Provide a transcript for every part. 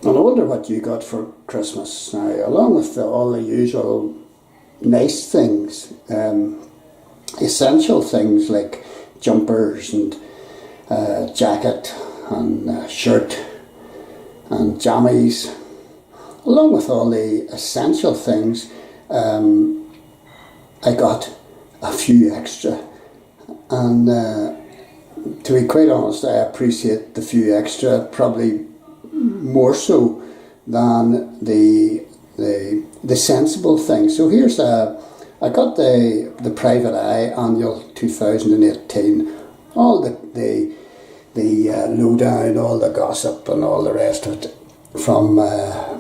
And I wonder what you got for Christmas now, along with all the usual nice things, essential things like jumpers and jacket and shirt and jammies, along with all the essential things. I got a few extra, and to be quite honest, I appreciate the few extra probably more so than the sensible things. So here's I got the Private Eye Annual 2018, all the lowdown, all the gossip and all the rest of it from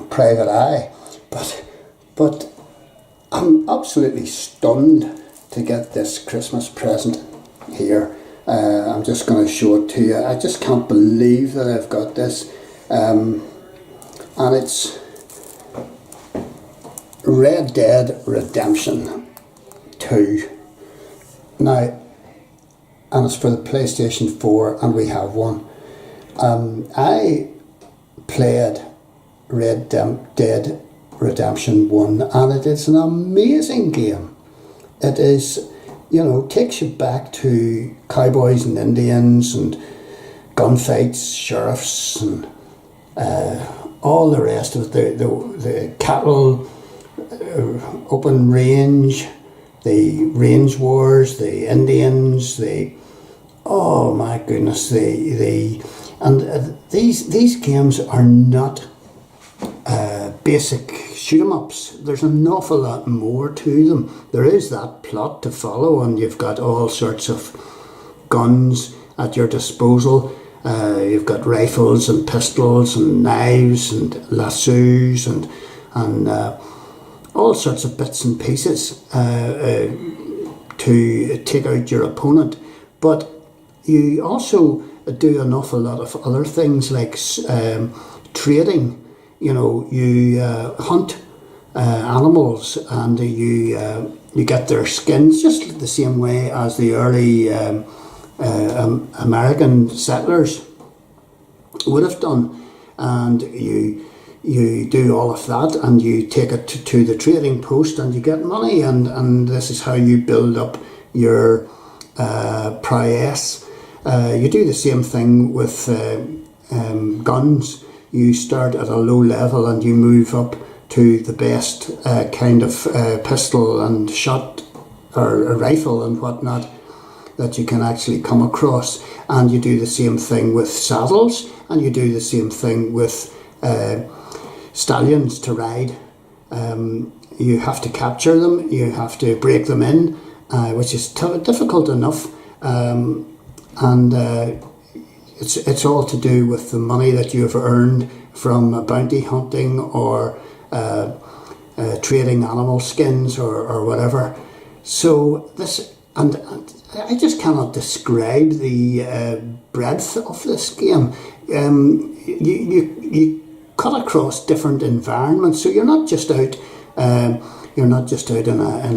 Private Eye, but I'm absolutely stunned to get this Christmas present here. I'm just going to show it to you. I just can't believe that I've got this, and it's Red Dead Redemption 2. Now, and it's for the PlayStation 4, and we have one. I played Red Dead Redemption 1, and it is an amazing game. It is, takes you back to cowboys and Indians and gunfights, sheriffs, and all the rest of it. The cattle, open range, the range wars, the Indians, oh my goodness, these games are not basic shoot 'em ups. There's an awful lot more to them. There is that plot to follow, and you've got all sorts of guns at your disposal. You've got rifles and pistols and knives and lassos and all sorts of bits and pieces to take out your opponent. But you also do an awful lot of other things like trading. You hunt animals, and you get their skins just the same way as the early American settlers would have done, and you do all of that, and you take it to the trading post, and you get money, and this is how you build up your prowess. You do the same thing with guns. You start at a low level and you move up to the best kind of pistol and shot or a rifle and whatnot that you can actually come across. And you do the same thing with saddles, and you do the same thing with stallions to ride. You have to capture them, you have to break them in, which is difficult enough, and it's all to do with the money that you have earned from bounty hunting or trading animal skins or whatever. So this, and I just cannot describe the breadth of this game. You cut across different environments, so you're not just out in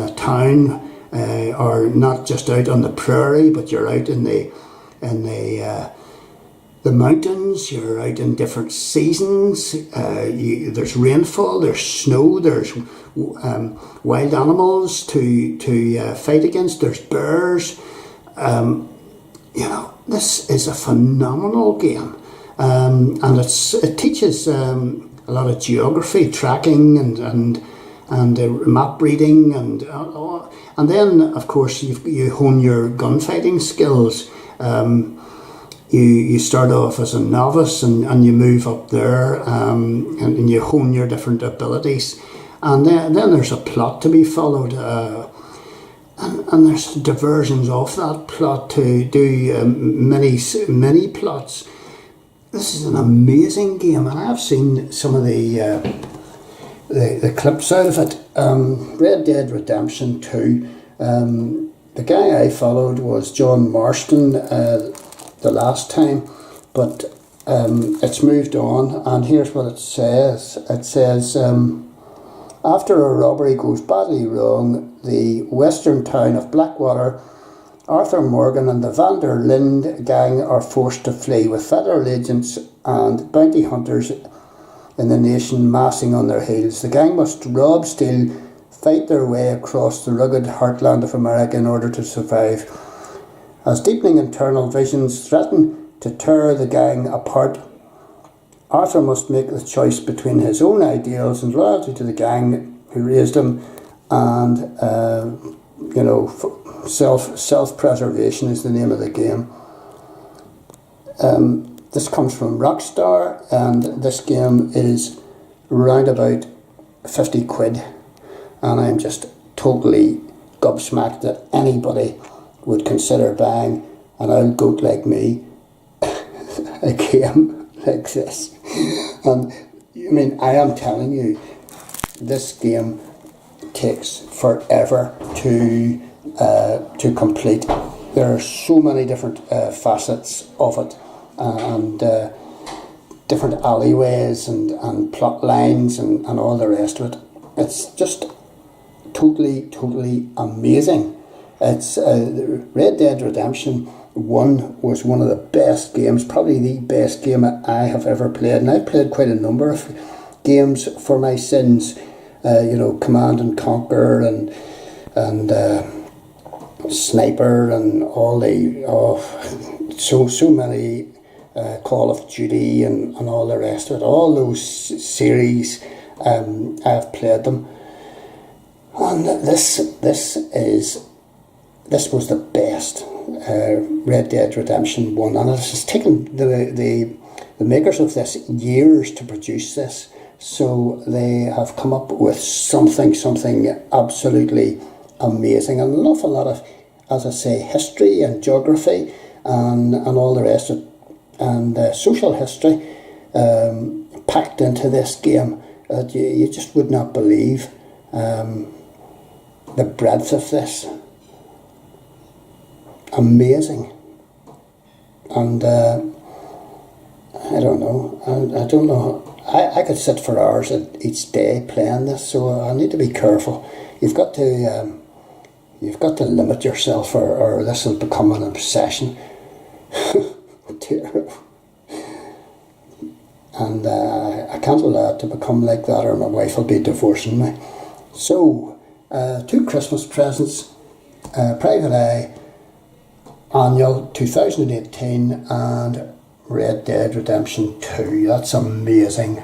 a town, or not just out on the prairie, but you're out in the mountains. You're out in different seasons. There's rainfall, there's snow, there's wild animals to fight against. There's bears. This is a phenomenal game, and it teaches a lot of geography, tracking, and map reading, and then of course you hone your gunfighting skills. You start off as a novice, and you move up there, and you hone your different abilities, and then there's a plot to be followed, and there's diversions off that plot to do many plots. This is an amazing game, and I've seen some of the clips out of it. Red Dead Redemption 2. The guy I followed was John Marston the last time, but it's moved on, and here's what it says. It says, after a robbery goes badly wrong, the western town of Blackwater, Arthur Morgan and the Van der Linde gang are forced to flee, with federal agents and bounty hunters in the nation massing on their heels. The gang must rob, steal, fight their way across the rugged heartland of America in order to survive. As deepening internal visions threaten to tear the gang apart, Arthur must make the choice between his own ideals and loyalty to the gang who raised him, and self-preservation is the name of the game. This comes from Rockstar, and this game is round about 50 quid, and I'm just totally gobsmacked that anybody would consider buying an old goat like me a game like this. And I mean, I am telling you, this game takes forever to complete. There are so many different facets of it, and different alleyways and plot lines and all the rest of it. It's just totally amazing. It's Red Dead Redemption 1 was one of the best games, probably the best game I have ever played, and I've played quite a number of games for my sins, Command and Conquer and Sniper and all the so many Call of Duty and all the rest of it. All those series, I've played them, and this was the best Red Dead Redemption 1, and it has taken the makers of this years to produce this, so they have come up with something absolutely amazing, and an awful lot of, as I say, history and geography and all the rest of it, and social history packed into this game that you just would not believe the breadth of this. Amazing. And I don't know. I could sit for hours each day playing this, so I need to be careful. You've got to limit yourself, or this will become an obsession. And I can't allow it to become like that, or my wife will be divorcing me. So, 2 Christmas presents, Private Eye Annual 2018 and Red Dead Redemption 2. That's amazing.